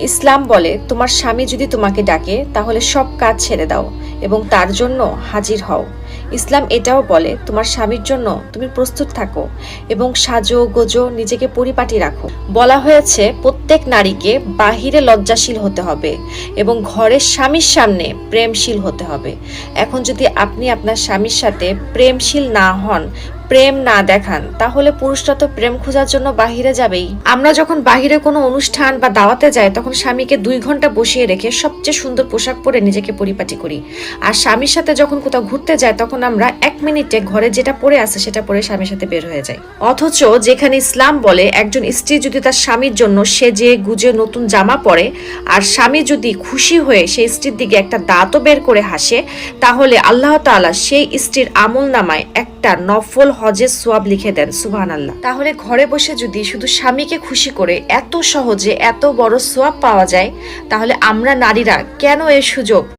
ইসলাম বলে তোমার স্বামী যদি তোমাকে ডাকে তাহলে সব কাজ ছেড়ে দাও এবং তার জন্য হাজির হও। ইসলাম এটাও বলে তোমার স্বামীর জন্য তুমি প্রস্তুত থাকো এবং সাজো গোজো নিজেকে পরিপাটি রাখো। বলা হয়েছে প্রত্যেক নারীকে বাহিরে লজ্জাশীল হতে হবে এবং ঘরের স্বামীর সামনে প্রেমশীল হতে হবে। এখন যদি আপনি আপনার স্বামীর সাথে প্রেমশীল না হন, প্রেম না দেখান, তাহলে পুরুষরা তো প্রেম খোঁজার জন্য বাহিরে যাবেই। আমরা যখন বাহিরে কোনো অনুষ্ঠান বা দাওয়াতে যাই তখন স্বামীকে 2 ঘন্টা বসিয়ে রেখে সবচেয়ে সুন্দর পোশাক পরে নিজেকে পরিপাটি করি, আর স্বামীর সাথে যখন কোথাও ঘুরতে যাই তখন আমরা 1 মিনিটে ঘরে যেটা পরে আছে সেটা পরে স্বামীর সাথে বের হয়ে যাই। অথচ যেখানে ইসলাম বলে একজন স্ত্রী যদি তার স্বামীর জন্য সেজে গুজে নতুন জামা পরে আর স্বামী যদি খুশি হয়ে সেই স্ত্রীর দিকে একটা দাঁতও বের করে হাসে, তাহলে আল্লাহ তাআলা সেই স্ত্রীর আমল নামায় একটা নফল হজের সোয়াব লিখে দেন। সুবহানাল্লাহ। তাহলে ঘরে বসে যদি শুধু স্বামীকে খুশি করে এত সহজে এত বড় সোয়াব পাওয়া যায়, তাহলে আমরা নারীরা কেন এই সুযোগ